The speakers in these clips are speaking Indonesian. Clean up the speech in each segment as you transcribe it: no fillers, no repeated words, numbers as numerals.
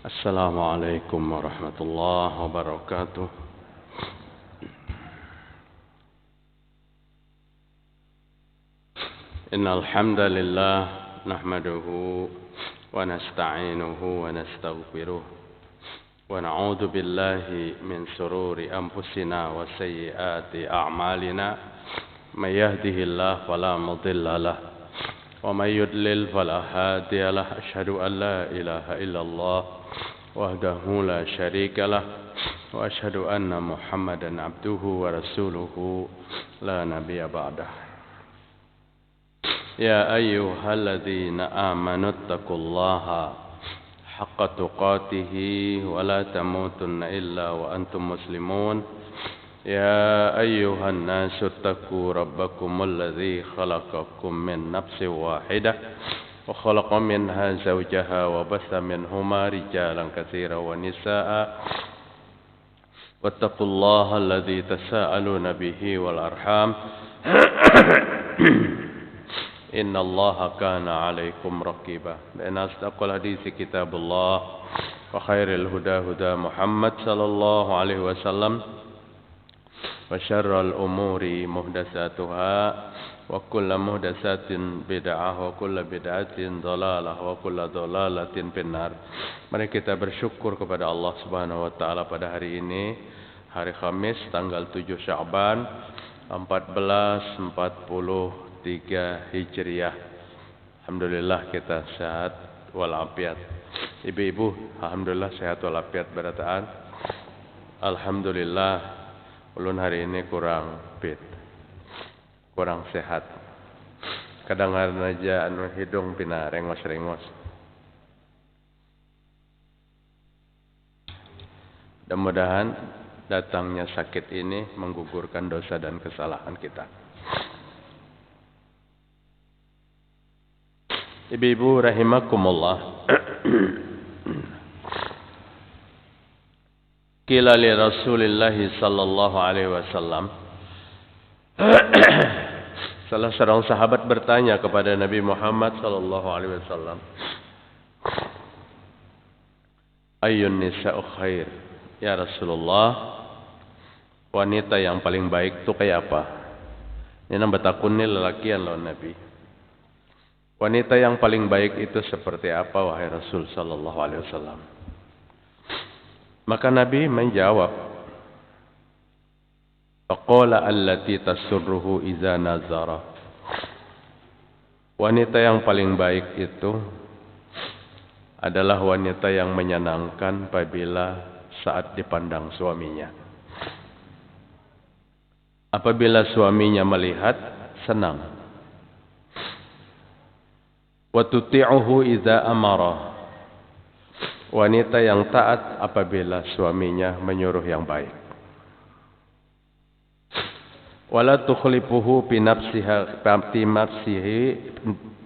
السلام عليكم ورحمة الله وبركاته. إن الحمد لله نحمده ونستعينه ونستغفره ونعوذ بالله من شرور أنفسنا وسيئات أعمالنا. من يهده الله فلا مضل له ومن يضلل فلا هادي له. أشهد أن لا إله إلا الله وحده لا شريك له وأشهد أن محمدا عبده ورسوله لا نبي بعده. يا أيها الذين آمنوا اتقوا الله حق تقاته ولا تموتن إلا وأنتم مسلمون. يا أيها الناس اتقوا ربكم الذي خلقكم من نفس واحدة وخلق منها زوجها وبث منهما رجالا كثيرا ونساء واتقوا الله الذي تساءلون به والأرحام إن الله كان عليكم رقيبا. فإن أصدق الحديث كتاب الله وخير الهدى هدى محمد صلى الله عليه وسلم وشر الأمور محدثاتها وكل محدثات بدعة وكل بدعة ضلالة وكل ضلالة في النار. Mari kita bersyukur kepada Allah Subhanahu wa taala pada hari ini, hari Kamis tanggal 7 Sya'ban 1443 Hijriah. Alhamdulillah kita sehat walafiat. Ibu-ibu, alhamdulillah sehat walafiat berataan. Alhamdulillah ulun hari ini kurang fit, kurang sehat. Kadang-kadang aja hidung pina rengos-rengos. Mudah-mudahan datangnya sakit ini menggugurkan dosa dan kesalahan kita. Ibu-ibu rahimakumullah. Qila li Rasulillah sallallahu alaihi wasallam. Salah seorang sahabat bertanya kepada Nabi Muhammad sallallahu alaihi wasallam, Ayyun nisa'u khair? Ya Rasulullah, wanita yang paling baik itu kayak apa? Ini nambah takun lelakian loh Nabi. Wanita yang paling baik itu seperti apa wahai Rasul sallallahu alaihi wasallam? Maka Nabi menjawab, faqala allati tasurruhu idza nazara. Wanita yang paling baik itu adalah wanita yang menyenangkan apabila saat dipandang suaminya. Apabila suaminya melihat, senang. Wa tuti'uhu idza amara. Wanita yang taat apabila suaminya menyuruh yang baik. Wala tukhlifuhu bi nafsiha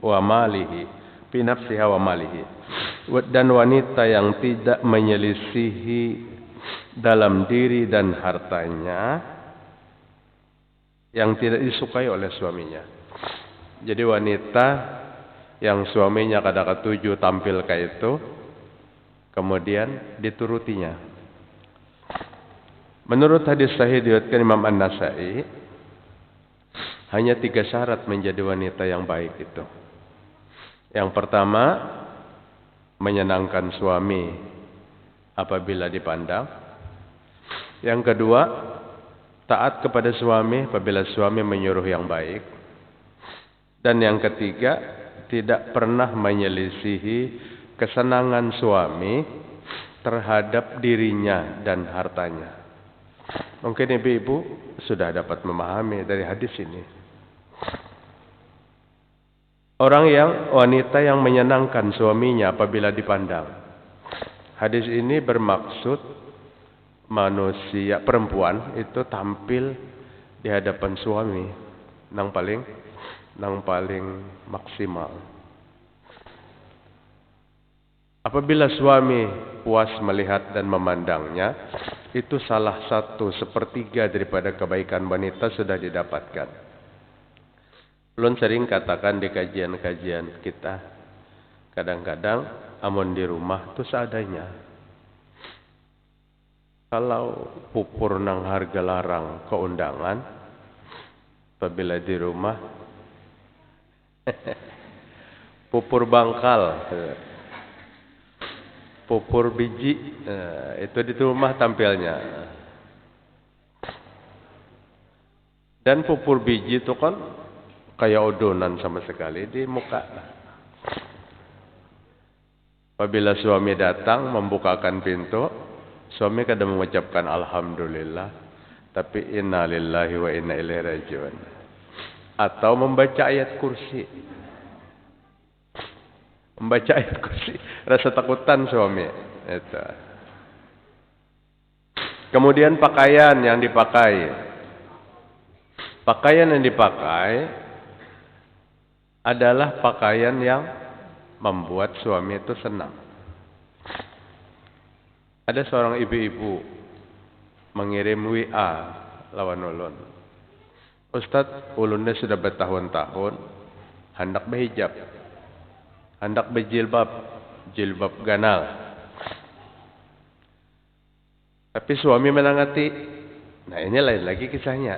wa malihi. Bi nafsiha wa malihi. Dan wanita yang tidak menyelisihi dalam diri dan hartanya yang tidak disukai oleh suaminya. Jadi wanita yang suaminya kadang ketujuh tampil kayak itu, kemudian diturutinya. Menurut hadis sahih diriwayatkan Imam An-Nasa'i, hanya 3 syarat menjadi wanita yang baik itu. Yang pertama, menyenangkan suami apabila dipandang. Yang kedua, taat kepada suami apabila suami menyuruh yang baik. Dan yang ketiga, tidak pernah menyelisihi kesenangan suami terhadap dirinya dan hartanya. Mungkin ibu-ibu sudah dapat memahami dari hadis ini. Wanita yang menyenangkan suaminya apabila dipandang. Hadis ini bermaksud manusia perempuan itu tampil di hadapan suami nang paling maksimal. Apabila suami puas melihat dan memandangnya, itu salah satu sepertiga daripada kebaikan wanita sudah didapatkan. Ulun sering katakan di kajian-kajian kita, kadang-kadang amun di rumah itu seadanya. Kalau pupur nang harga larang keundangan, apabila di rumah, pupur bangkal, pupur biji, itu di rumah tampilnya. Dan pupur biji itu kan kayak odonan sama sekali di muka. Apabila suami datang membukakan pintu, suami kadang mengucapkan alhamdulillah, tapi inna lillahi wa inna ilaihi rajiun. Atau membaca ayat kursi. Membaca ayat kursi, rasa takutan suami. Itu. Kemudian pakaian yang dipakai. Pakaian yang dipakai adalah pakaian yang membuat suami itu senang. Ada seorang ibu-ibu mengirim WA lawan ulun. Ustaz, ulunnya sudah bertahun-tahun hendak berhijab, hendak berjilbab, jilbab ganal. Tapi suami menangati. Nah, ini lain lagi kisahnya.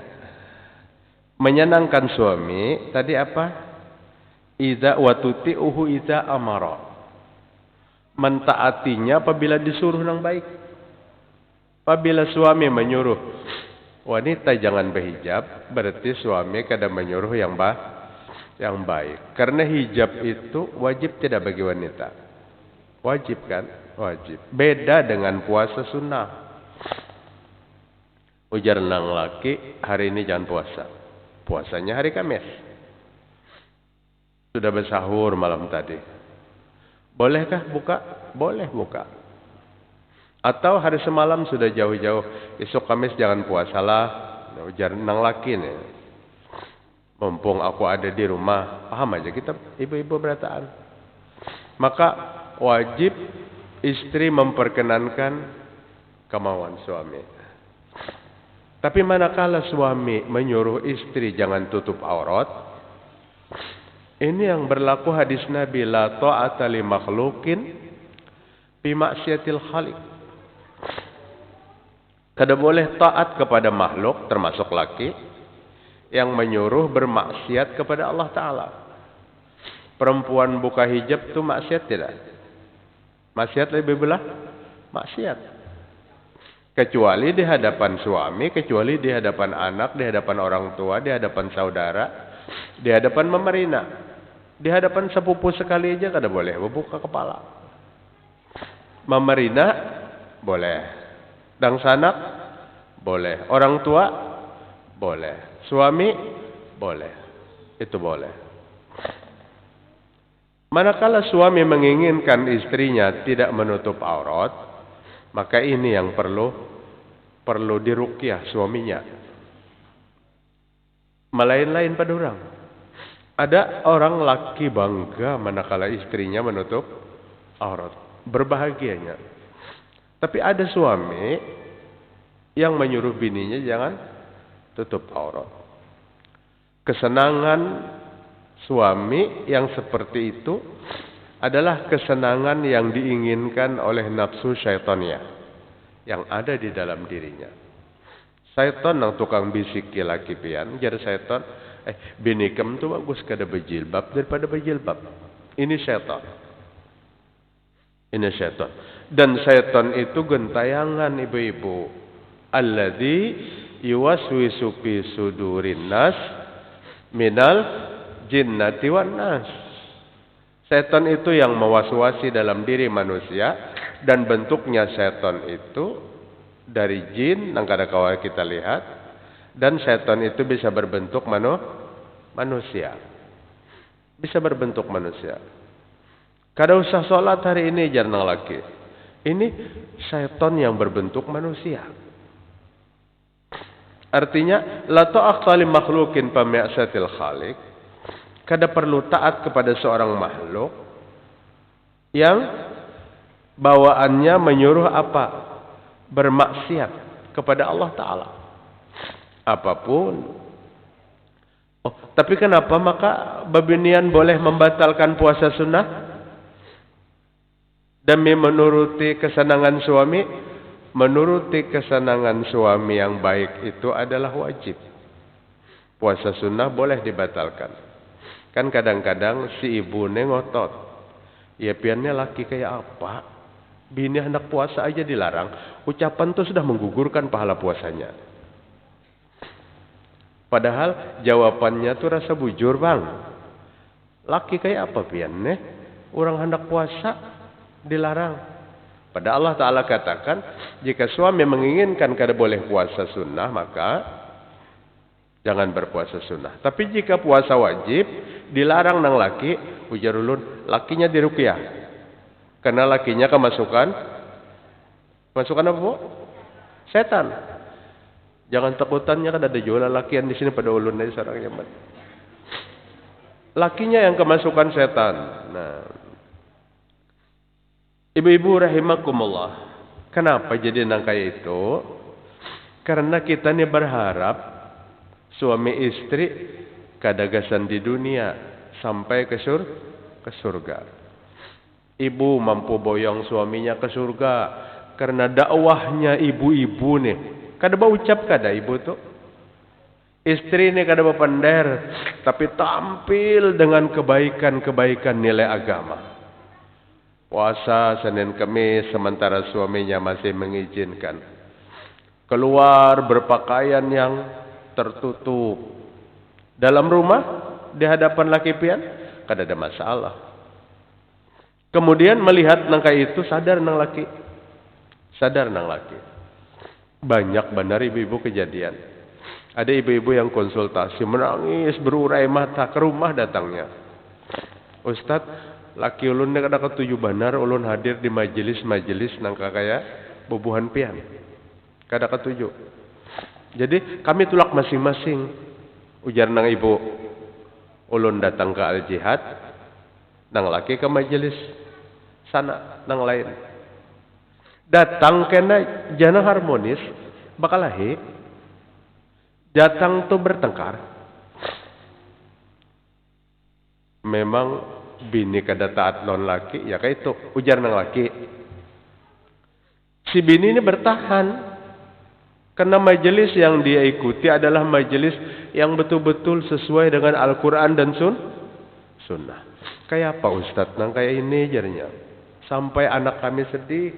Menyenangkan suami tadi apa? Idza watuti'uhu idza amara. Mentaatinya apabila disuruh yang baik. Apabila suami menyuruh wanita jangan berhijab, berarti suami kadang menyuruh yang baik. Karena hijab itu wajib tidak bagi wanita. Wajib kan? Wajib. Beda dengan puasa sunnah. Ujar nang laki, hari ini jangan puasa. Puasanya hari Kamis. Sudah bersahur malam tadi. Bolehkah buka? Boleh buka. Atau hari semalam sudah jauh-jauh. Esok Kamis jangan puasalah. Ujar nang laki nih. Mumpung aku ada di rumah. Paham aja kita ibu-ibu berataan. Maka wajib istri memperkenankan kemauan suami. Tapi manakala suami menyuruh istri jangan tutup aurat. Ini yang berlaku hadis Nabi, la ta'ata li makhlukin bi maksiatil khaliq. Kada boleh taat kepada makhluk termasuk laki yang menyuruh bermaksiat kepada Allah Ta'ala. Perempuan buka hijab itu maksiat tidak? Maksiat lebih belah? Maksiat. Kecuali di hadapan suami, kecuali di hadapan anak, di hadapan orang tua, di hadapan saudara, di hadapan memerina. Di hadapan sepupu sekali aja kada boleh membuka kepala. Memerina boleh. Dang sanak boleh. Orang tua boleh. Suami boleh. Itu boleh. Manakala suami menginginkan istrinya tidak menutup aurat, maka ini yang perlu diruqyah suaminya. Melain-lain pada orang. Ada orang laki bangga manakala istrinya menutup aurat. Berbahagianya. Tapi ada suami yang menyuruh bininya jangan tutup aurat. Kesenangan suami yang seperti itu adalah kesenangan yang diinginkan oleh nafsu syaitannya yang ada di dalam dirinya. Syaitan yang tukang bisiki laki pian, jadi syaitan, bini kem tu bagus kada berjilbab daripada berjilbab. Ini syaitan. Ini syaitan. Dan syaitan itu gentayangan ibu-ibu. Alladzi yuwaswisu fi sudurin nas minal jinnati wan nas. Setan itu yang mewaswasi dalam diri manusia dan bentuknya setan itu dari jin yang kadang-kadang kita lihat dan setan itu bisa berbentuk manusia. Bisa berbentuk manusia. Kada usah sholat hari ini jangan laki. Ini setan yang berbentuk manusia. Artinya la ta'ata li makhluqin fa ma'satil khaliq. Kada perlu taat kepada seorang makhluk yang bawaannya menyuruh apa? Bermaksiat kepada Allah Ta'ala. Apapun. Oh, tapi kenapa maka babinian boleh membatalkan puasa sunnah? Demi menuruti kesenangan suami? menuruti kesenangan suami yang baik itu adalah wajib. Puasa sunnah boleh dibatalkan. Kan kadang-kadang si ibu ngotot. Ya piannya laki kayak apa? Bini hendak puasa aja dilarang. Ucapan itu sudah menggugurkan pahala puasanya. Padahal jawabannya tuh rasa bujur, Bang. Laki kayak apa piannya? Orang hendak puasa dilarang. Pada Allah Ta'ala katakan, jika suami menginginkan kada boleh puasa sunnah, maka jangan berpuasa sunnah. Tapi jika puasa wajib, dilarang nang laki, ujar ulun, lakinya diruqyah. Karena lakinya kemasukan apa bu? Setan. Jangan takutannya kan ada jualan lakian di sini pada ulun dari seorang Yaman. Lakinya yang kemasukan setan. Nah, ibu-ibu rahimakumullah, kenapa jadi nang kayak itu? Karena kita nih berharap suami istri kadagasan di dunia sampai ke surga. Ibu mampu boyong suaminya ke surga karena dakwahnya ibu-ibu nih. Kada ucap kada ibu tuh. Istri nih kada pander, tapi tampil dengan kebaikan-kebaikan nilai agama. Puasa Senin Kamis sementara suaminya masih mengizinkan. Keluar berpakaian yang tertutup. Dalam rumah di hadapan laki pian kada ada masalah. Kemudian melihat nang kayak itu sadar nang laki. Banyak benar ibu-ibu kejadian. Ada ibu-ibu yang konsultasi menangis berurai mata ke rumah datangnya. Ustaz, laki ulun kada ketuju benar ulun hadir di majelis nang kaya bubuhan pian. Kada ketuju. Jadi kami tulak masing-masing. Ujar nang ibu. Ulun datang ke al-jihad, nang laki ke majelis sana nang lain. Datang kena jana harmonis, bakal lahi. Datang tuh bertengkar. Memang bini kada taat non laki, ya kayak itu. Ujar nang laki. Si bini ini bertahan. Karena majelis yang dia ikuti adalah majelis yang betul-betul sesuai dengan Al-Quran dan Sunnah. Kayak apa Ustadz? Nang kayak ini jadinya. Sampai anak kami sedih.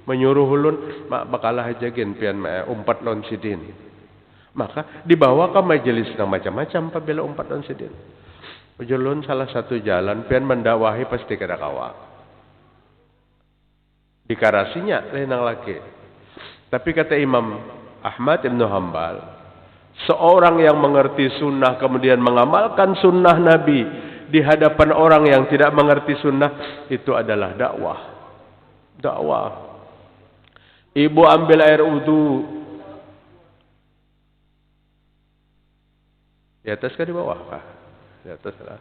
Menyuruh ulun, mak bakalah aja gen pian umpat non sidin. Maka dibawa ke majelis nang macam-macam apabila umpat non sidin. Ulun salah satu jalan pian mendakwahi pasti kada kawa. Dikarasinya lain nang laki. Tapi kata Imam Ahmad Ibn Hanbal, seorang yang mengerti sunnah kemudian mengamalkan sunnah Nabi di hadapan orang yang tidak mengerti sunnah, itu adalah dakwah. Ibu ambil air wudu. Di atas kah di bawah kah? Di atas lah.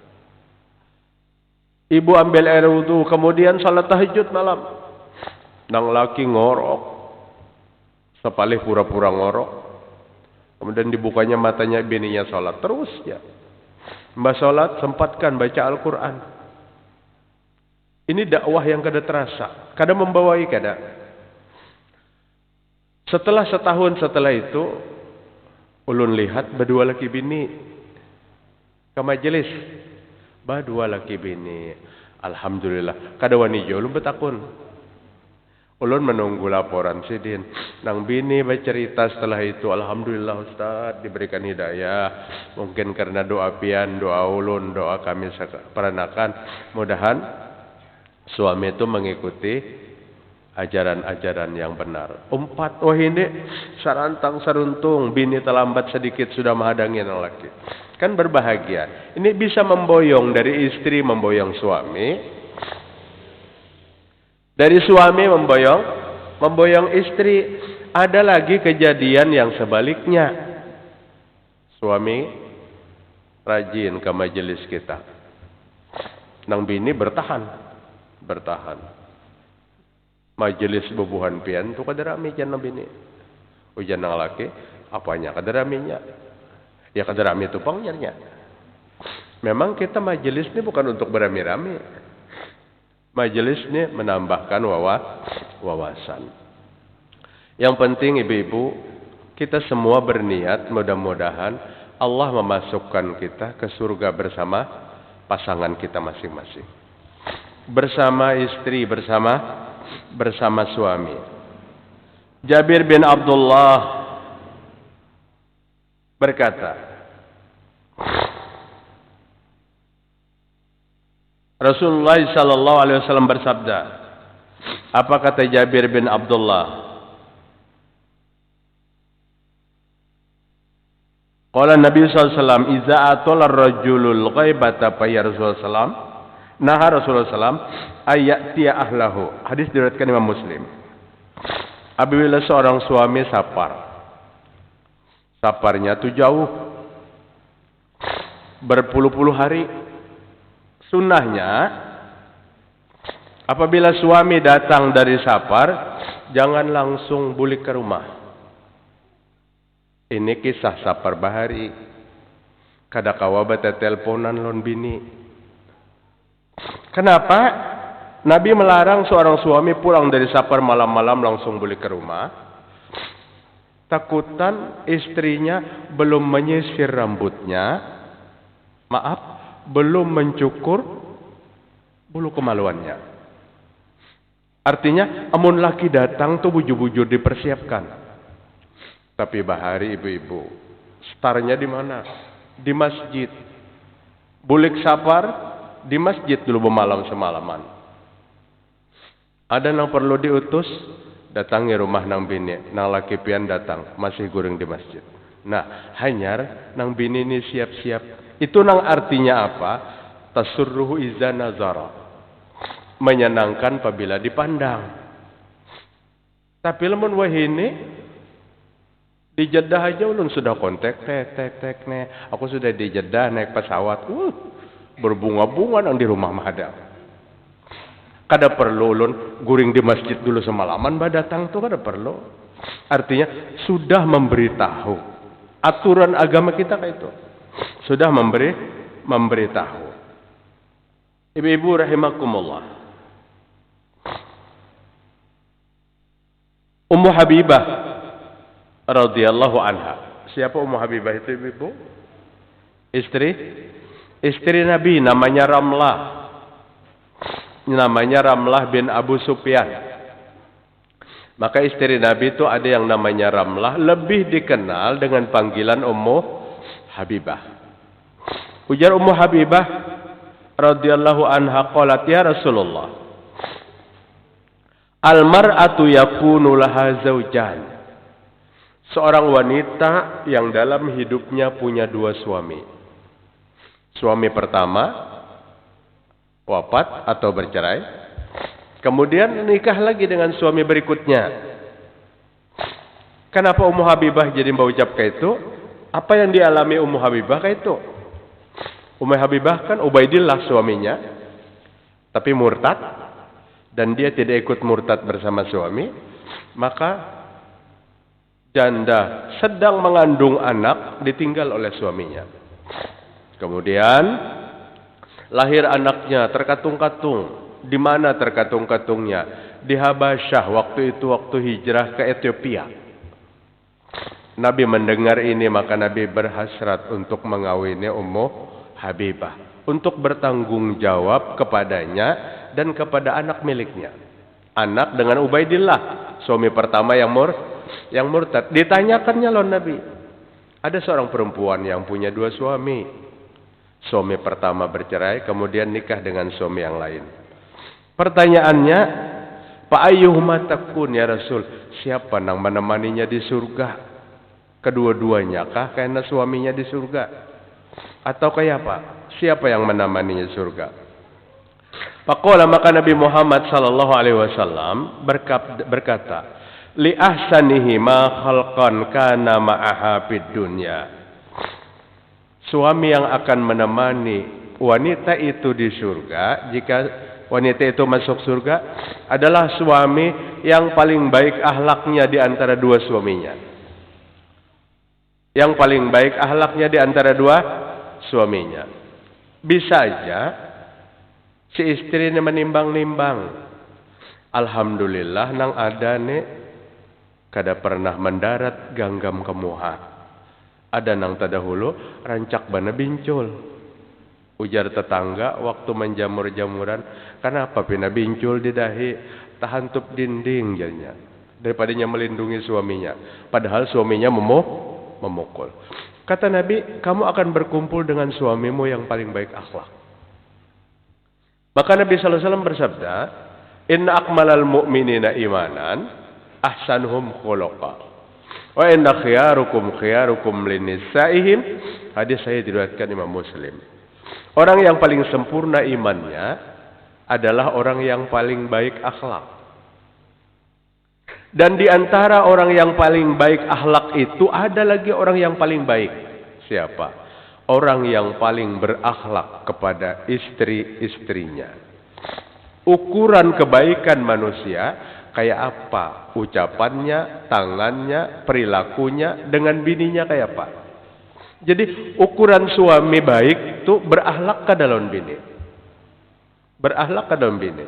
Ibu ambil air wudu kemudian salat tahajud malam. Nang laki ngorok. Sepalih pura-pura ngorok. Kemudian dibukanya matanya bininya salat terus ya. Mbak salat sempatkan baca Al-Quran. Ini dakwah yang kada terasa. Kada membawai kada. Setelah setahun setelah itu, ulun lihat berdua laki bini ke majelis. Berdua laki bini. Alhamdulillah. Kada wani jo ulun betakun. Ulun menunggu laporan sidin. Nang bini bercerita setelah itu, alhamdulillah Ustaz diberikan hidayah. Mungkin karena doa pian, doa ulun, doa kami peranakan. Mudahan suami itu mengikuti ajaran-ajaran yang benar. Umpat, wah ini sarantang saruntung, bini terlambat sedikit sudah menghadangi nang laki. Kan berbahagia. Ini bisa memboyong dari istri memboyong suami. Dari suami memboyong istri. Ada lagi kejadian yang sebaliknya. Suami rajin ke majelis kita. Nang bini bertahan. Majelis bubuhan pian tu kada rami jan nang bini. Ujan nang laki, apanya kada raminya? Ya kada rami tu pangyarnya. Memang kita majelis ni bukan untuk berami-rami. Majelis ni menambahkan wawasan. Yang penting ibu-ibu, kita semua berniat mudah-mudahan Allah memasukkan kita ke surga bersama pasangan kita masing-masing. Bersama istri, bersama suami. Jabir bin Abdullah berkata, Rasulullah sallallahu alaihi wasallam bersabda, apa kata Jabir bin Abdullah? Qala Nabi sallallahu alaihi wasallam, "Idza atala ar-rajulul ghaibata fa ya Rasulullah sallam." Nah Rasulullah sallam ayatiya ahlahu. Hadis diriwayatkan Imam Muslim. Apabila seorang suami saparnya itu jauh berpuluh-puluh hari. Sunnahnya apabila suami datang dari safar, jangan langsung balik ke rumah. Ini kisah safar bahari. Kada kawa bata teleponan lon bini. Kenapa? Nabi melarang seorang suami pulang dari safar malam-malam langsung balik ke rumah. Takutan istrinya belum menyisir rambutnya. Belum mencukur bulu kemaluannya. Artinya, amun laki datang tuh bujur-bujur dipersiapkan. Tapi bahari ibu-ibu, startnya di mana? Di masjid. Bulik safar di masjid dulu bermalam semalaman. Ada yang perlu diutus, datangi rumah nang bini, nang laki pian datang, masih guring di masjid. Nah, hanyar nang bini ini siap-siap. Itu nang artinya apa? Tasurruhu iza nazara. Menyenangkan apabila dipandang. Tapi lemun wahini di Jeddah aja ulun sudah kontak tek nek. Aku sudah di Jeddah naik pesawat. Berbunga-bunga nang di rumah madam. Kada perlu ulun guring di masjid dulu semalaman datang tuh kada perlu. Artinya sudah memberitahu. Aturan agama kita kayak itu. Sudah memberitahu. Ibu-ibu rahimakumullah. Ummu Habibah radhiyallahu anha. Siapa Ummu Habibah itu ibu-ibu? Istri Nabi namanya Ramlah. Namanya Ramlah bin Abu Sufyan. Maka istri Nabi itu ada yang namanya Ramlah, lebih dikenal dengan panggilan Ummu Habibah. Ujar Ummu Habibah radhiyallahu anha qalat ya Rasulullah, al-mar'atu yakunu laha zawjan. Seorang wanita yang dalam hidupnya punya dua suami. Suami pertama wafat atau bercerai, kemudian nikah lagi dengan suami berikutnya. Kenapa Ummu Habibah jadi berucap kayak itu? Apa yang dialami Ummu Habibah kayak itu? Ummu Habibah kan Ubaidillah suaminya, tapi murtad, dan dia tidak ikut murtad bersama suami. Maka janda sedang mengandung anak ditinggal oleh suaminya. Kemudian lahir anaknya terkatung-katung. Di mana terkatung-katungnya? Di Habasyah, waktu itu waktu hijrah ke Ethiopia. Nabi mendengar ini, maka Nabi berhasrat untuk mengawini Ummu Habibah, untuk bertanggung jawab kepadanya dan kepada anak miliknya. Anak dengan Ubaidillah, suami pertama yang murtad. Ditanyakannya loh Nabi, ada seorang perempuan yang punya dua suami. Suami pertama bercerai, kemudian nikah dengan suami yang lain. Pertanyaannya, fa ayyuhuma takun ya Rasul? Siapa yang menemaninya di surga? Kedua-duanya kah karena suaminya di surga? Atau kayak apa? Siapa yang menemaninya surga? Faqala, maka Nabi Muhammad sallallahu alaihi wasallam berkata, li ahsanihi ma khalqan kana ma'aha fid dunya. Suami yang akan menemani wanita itu di surga, jika wanita itu masuk surga, adalah suami yang paling baik akhlaknya di antara dua suaminya. Yang paling baik akhlaknya di antara dua suaminya. Bisa aja si istri ini menimbang-nimbang. Alhamdulillah nang ada nih kada pernah mendarat ganggam kemuha. Ada nang tadahulu rancak bana bincul. Ujar tetangga waktu menjamur-jamuran, kenapa pina bincul di dahi, tahantup dinding jadinya. Daripadanya melindungi suaminya. Padahal suaminya memukul. Kata Nabi, kamu akan berkumpul dengan suamimu yang paling baik akhlak. Maka Nabi SAW bersabda, inna akmalal mu'minina imanan, ahsanuhum khuluqa. Wa inna khiyarukum linisa'ihim. Hadis saya diriwayatkan Imam Muslim. Orang yang paling sempurna imannya adalah orang yang paling baik akhlak. Dan di antara orang yang paling baik akhlak itu ada lagi orang yang paling baik. Siapa? Orang yang paling berakhlak kepada istri-istrinya. Ukuran kebaikan manusia kayak apa? Ucapannya, tangannya, perilakunya dengan bininya kayak apa? Jadi ukuran suami baik itu berakhlak ke dalam bini. Berakhlak ke dalam bini.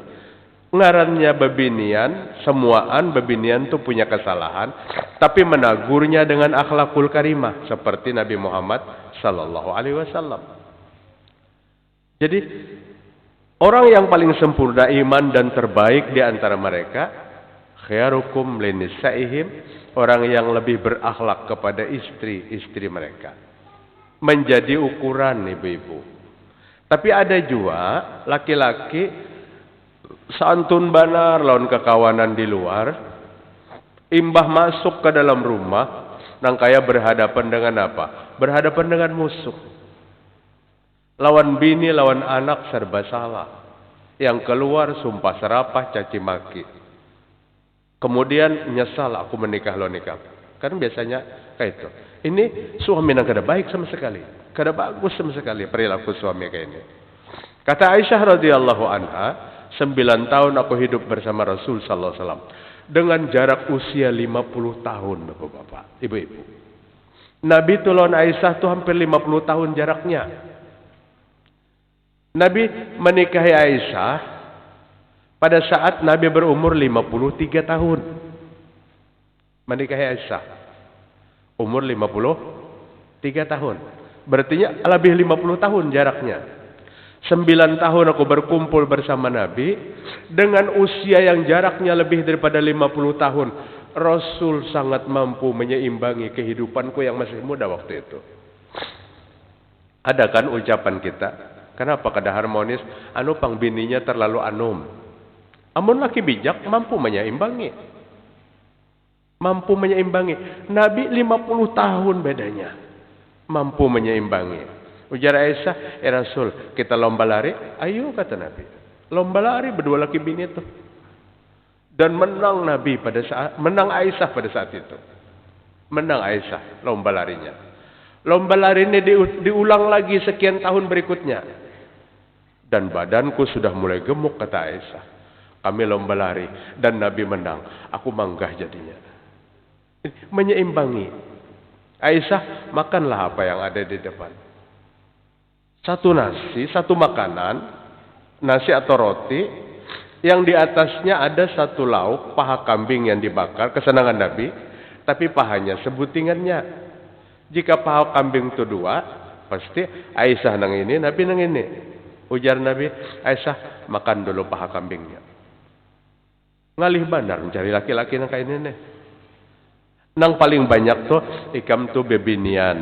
Ngarannya bebinian, semuaan bebinian itu punya kesalahan, tapi menagurnya dengan akhlakul karimah seperti Nabi Muhammad sallallahu alaihi wasallam. Jadi orang yang paling sempurna iman dan terbaik di antara mereka, khairukum linisa'ihim, orang yang lebih berakhlak kepada istri-istri mereka. Menjadi ukuran ibu-ibu. Tapi ada juga laki-laki santun banar lawan kekawanan di luar, imbah masuk ke dalam rumah, nang kaya berhadapan dengan apa? Berhadapan dengan musuh. Lawan bini, lawan anak serba salah. Yang keluar sumpah serapah, caci maki. Kemudian nyesal aku menikah lo nikah. Kan biasanya kayak itu. Ini suami yang kada baik sama sekali. Kada bagus sama sekali perilaku suami kayak ini. Kata Aisyah radhiyallahu anha, 9 tahun aku hidup bersama Rasul sallallahu alaihi wasallam. Dengan jarak usia 50 tahun Bapak-bapak, Ibu-ibu. Nabi tulon Aisyah itu hampir 50 tahun jaraknya. Nabi menikahi Aisyah pada saat Nabi berumur 53 tahun. Menikahi Aisyah umur 53 tahun. Berarti lebih 50 tahun jaraknya. 9 tahun aku berkumpul bersama Nabi. Dengan usia yang jaraknya lebih daripada 50 tahun. Rasul sangat mampu menyeimbangi kehidupanku yang masih muda waktu itu. Ada kan ucapan kita? Kenapa kada harmonis? Anu pang bininya terlalu anum. Amun laki bijak mampu menyeimbangi. Mampu menyeimbangi. Nabi 50 tahun bedanya. Mampu menyeimbangi. Ujar Aisyah, Rasul, kita lomba lari. Ayo kata Nabi. Lomba lari berdua laki bini itu. Dan menang Nabi pada saat, menang Aisyah pada saat itu. Menang Aisyah lomba larinya. Lomba lari ini diulang lagi sekian tahun berikutnya. Dan badanku sudah mulai gemuk kata Aisyah. Kami lomba lari dan Nabi menang. Aku manggah jadinya. Menyeimbangi. Aisyah, makanlah apa yang ada di depan. Satu nasi, satu makanan, nasi atau roti, yang di atasnya ada satu lauk, paha kambing yang dibakar, kesenangan Nabi, tapi pahanya sebutingannya. Jika paha kambing itu 2, pasti Aisyah nang ini, Nabi nang ini. Ujar Nabi, Aisyah, makan dulu paha kambingnya. Ngalih bandar mencari laki-laki nang kayak ini nih. Nang paling banyak tuh ikam tuh bebinian,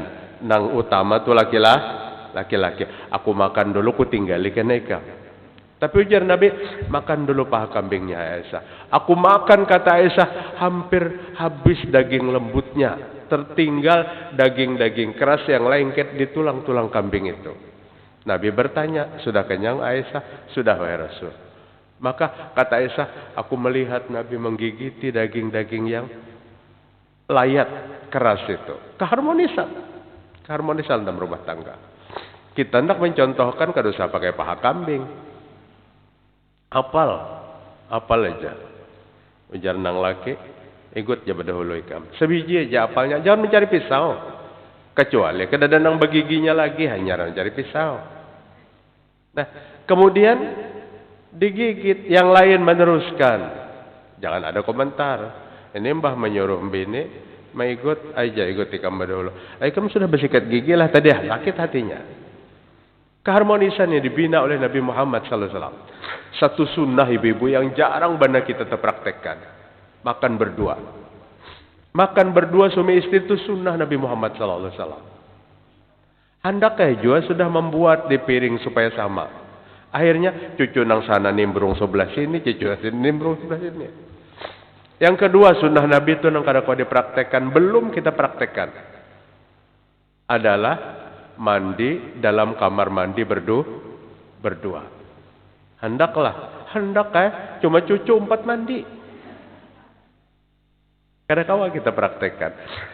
nang utama tuh laki-laki. Aku makan dulu, ku tinggali kena ikam. Tapi ujar Nabi, makan dulu paha kambingnya Aisyah. Aku makan kata Aisyah, hampir habis daging lembutnya, tertinggal daging-daging keras yang lengket di tulang-tulang kambing itu. Nabi bertanya, sudah kenyang Aisyah? Sudah wahai Rasul. Maka kata Aisyah, aku melihat Nabi menggigiti daging-daging yang layat keras itu. Keharmonisan dalam rumah tangga. Kita hendak mencontohkan kada usah pakai paha kambing. Apal aja. Ujar nang laki, ikut aja berdahulu ikam. Sebiji aja apalnya, jangan mencari pisau. Kecuali kada ada nang begiginya lagi, hanya mencari pisau. Nah, kemudian digigit, yang lain meneruskan. Jangan ada komentar. Ini mbah menyuruh bini, ikut aja, ikuti kamu dulu. Kamu sudah bersikat gigi lah tadi, sakit hatinya. Keharmonisan yang dibina oleh Nabi Muhammad SAW. Satu sunnah ibu-ibu yang jarang benar kita terpraktekkan. Makan berdua. Makan berdua suami istri itu sunnah Nabi Muhammad SAW. Handakai juga sudah membuat di piring supaya sama. Akhirnya cucu nang sana nimbrung sebelah sini, cucu sini nimbrung sebelah sini. Yang kedua sunnah Nabi itu nang kada kau dipraktekkan, belum kita praktekkan. Adalah mandi dalam kamar mandi berdua. Hendak cuma cucu 4 mandi. Kada kawa kita praktekkan.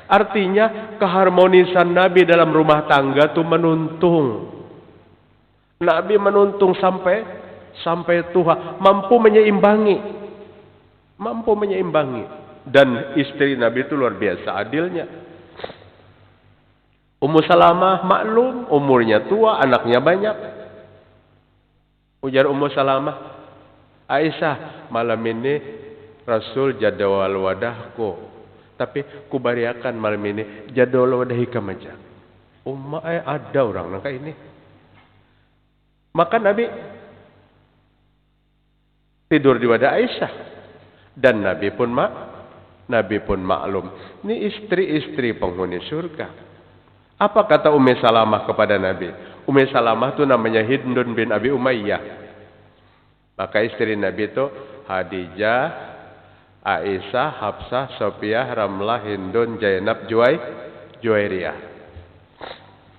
Artinya keharmonisan Nabi dalam rumah tangga itu menuntung. Nabi menuntung sampai tua, mampu menyeimbangi. Dan istri Nabi itu luar biasa adilnya. Ummu Salamah maklum, umurnya tua, anaknya banyak. Ujar Ummu Salamah, Aisyah, malam ini Rasul jadwal wadahku. Tapi kubariakan malam ini jadwal wadah hikam aja. Umma ada orang nangka ini. Maka Nabi tidur di wadah Aisyah. Dan Nabi pun maklum. Ini istri-istri penghuni surga. Apa kata Ummi Salamah kepada Nabi? Ummi Salamah itu namanya Hindun bin Abi Umayyah. Maka istri Nabi itu Hadijah, Aisyah, Hafsah, Sofiyah, Ramlah, Hindun, Zainab, Juwairiyah.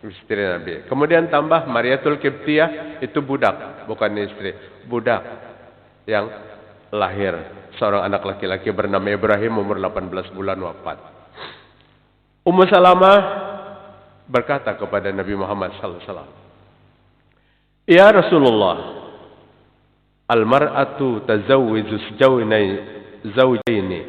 Istri Nabi. Kemudian tambah Mariatul Qibtiyah, itu budak, bukan istri. Budak yang lahir. Seorang anak laki-laki bernama Ibrahim, umur 18 bulan wafat. Ummu Salamah berkata kepada Nabi Muhammad SAW, Ya Rasulullah, al-mar'atu tazawwiju zawjaini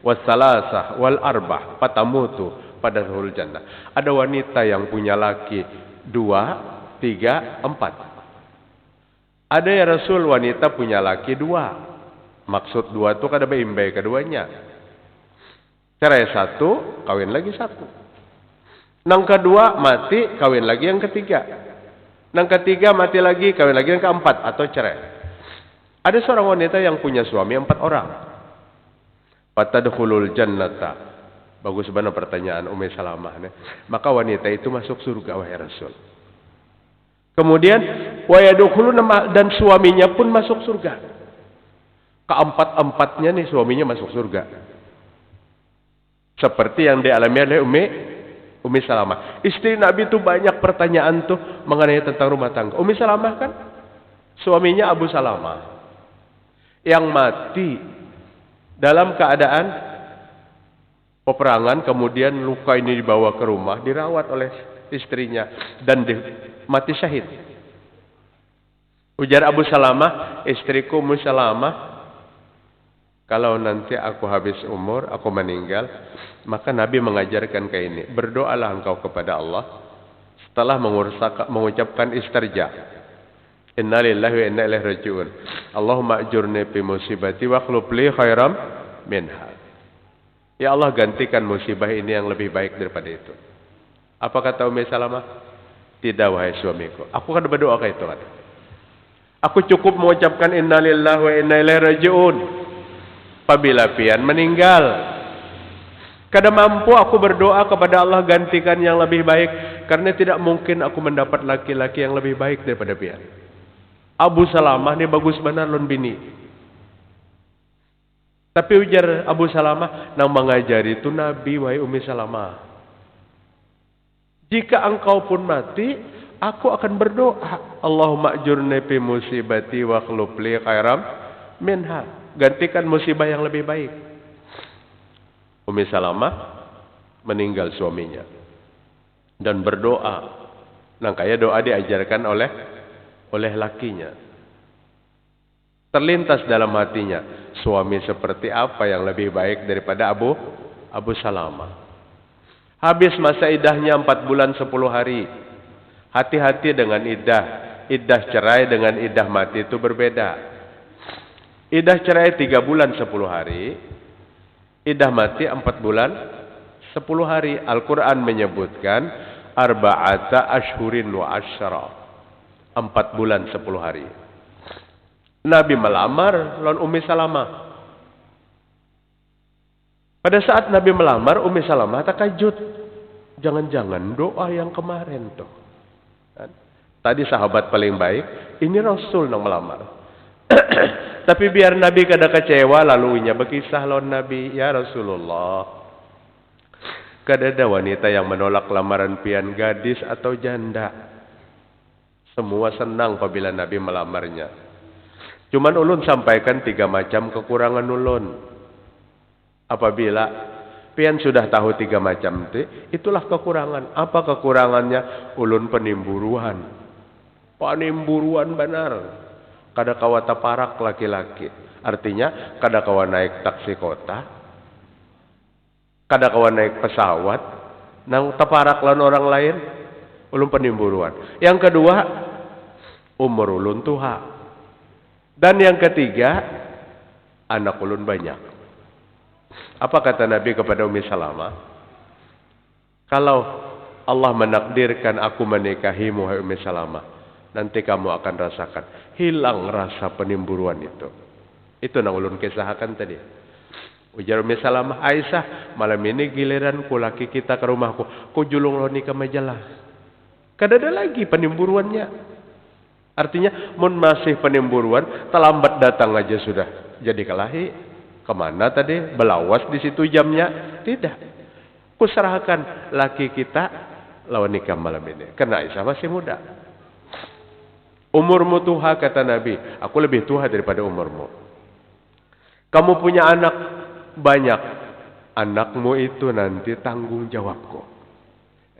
wassalasah wal arbah patamutu pada ruhul jannah. Ada wanita yang punya laki 2, 3, 4. Ada ya Rasul wanita punya laki 2. Maksud 2 itu kada beimbai keduanya. Cerai 1, kawin lagi 1. Nang kedua mati, kawin lagi yang ketiga. Nang ketiga mati lagi, kawin lagi yang keempat atau cerai. Ada seorang wanita yang punya suami 4 orang. Fatadkhulul jannata. Bagus banget pertanyaan Ummi Salamah. Maka wanita itu masuk surga wahai Rasul. Kemudian wa yadkhuluna dan suaminya pun masuk surga. Keempat-empatnya nih suaminya masuk surga. Seperti yang dialami oleh Ummi Salamah. Istri Nabi itu banyak pertanyaan tuh mengenai tentang rumah tangga. Ummi Salamah kan suaminya Abu Salamah yang mati dalam keadaan peperangan, kemudian luka ini dibawa ke rumah, dirawat oleh istrinya dan mati syahid. Ujar Abu Salamah, istriku Ummu Salamah, kalau nanti aku habis umur, aku meninggal, maka Nabi mengajarkan kayak ini. Berdoalah engkau kepada Allah setelah mengucapkan istirja. Inna lillahi wa inna ilaihi raji'un. Allahumma ajurni fi musibati wa akhlub li khairam minha. Ya Allah, gantikan musibah ini yang lebih baik daripada itu. Apa kata Ummi Salamah? Tidak wahai suamiku. Aku kan berdoa kayak itu kan. Aku cukup mengucapkan inna lillahi wa inna ilaihi raji'un. Apabila pian meninggal, kada mampu aku berdoa kepada Allah gantikan yang lebih baik, karena tidak mungkin aku mendapat laki-laki yang lebih baik daripada pian. Abu Salamah ini bagus benar lon bini. Tapi ujar Abu Salamah, nang mengajari itu Nabi wahai Ummi Salamah. Jika engkau pun mati, aku akan berdoa, Allahumma ajurni fi musibati wa akhlub li khairam minha. Gantikan musibah yang lebih baik. Ummi Salamah meninggal suaminya dan berdoa. Nah, kayak doa diajarkan oleh lakinya. Terlintas dalam hatinya, suami seperti apa yang lebih baik daripada Abu Salamah. Habis masa iddahnya 4 bulan 10 hari. Hati-hati dengan iddah. Iddah cerai dengan iddah mati itu berbeda. Iddah cerai 3 bulan 10 hari. Iddah mati 4 bulan 10 hari. Al-Quran menyebutkan arba'ata ashhurin wa asyara. 4 bulan 10 hari. Nabi melamar lawan Ummi Salamah. Pada saat Nabi melamar, Ummi Salamah takajud. Jangan-jangan doa yang kemarin tuh. Tadi sahabat paling baik, ini Rasul yang melamar. Tapi biar Nabi kada kecewa, lalu inya berkisah lawan Nabi, ya Rasulullah, kada ada wanita yang menolak lamaran pian, gadis atau janda. Semua senang apabila Nabi melamarnya. Cuman ulun sampaikan 3 macam kekurangan ulun. Apabila pian sudah tahu 3 macam itu, itulah kekurangan. Apa kekurangannya? Ulun penimburuan. Penimburuan benar. Kada kawa taparak laki-laki. Artinya kada kawa naik taksi kota. Kada kawa naik pesawat. Nang taparak lawan orang lain. Ulun penimburuan. Yang kedua, umur ulun tua. Dan yang ketiga, anak ulun banyak. Apa kata Nabi kepada Ummi Salamah? Kalau Allah menakdirkan aku menikahimu, hai Ummi Salamah, nanti kamu akan rasakan hilang rasa penimburuan itu. Itu nang ulun kisahkan tadi. Ujar Ummi Salamah, Aisyah, malam ini giliran ku laki kita ke rumahku, ku julung lo nikah majalah. Kada ada lagi penimburuannya. Artinya, mun masih penimburuan, terlambat datang aja sudah jadi kelahi. Kemana tadi? Belawas di situ jamnya? Tidak. Kuserahkan laki kita lawan nikah malam ini. Karena Aisyah masih muda. Umurmu tua, kata Nabi. Aku lebih tua daripada umurmu. Kamu punya anak banyak. Anakmu itu nanti tanggung jawabku.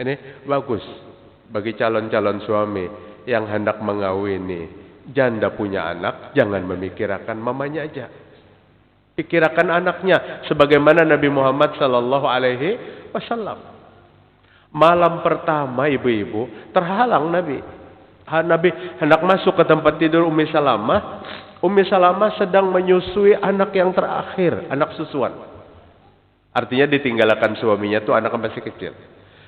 Ini bagus bagi calon-calon suami yang hendak mengawini janda punya anak. Jangan memikirkan mamanya aja. Pikirkan anaknya, sebagaimana Nabi Muhammad sallallahu alaihi wasallam. Malam pertama ibu-ibu terhalang Nabi. Nabi hendak masuk ke tempat tidur Ummi Salamah. Ummi Salamah sedang menyusui anak yang terakhir, anak susuan. Artinya ditinggalkan suaminya tuh anak masih kecil.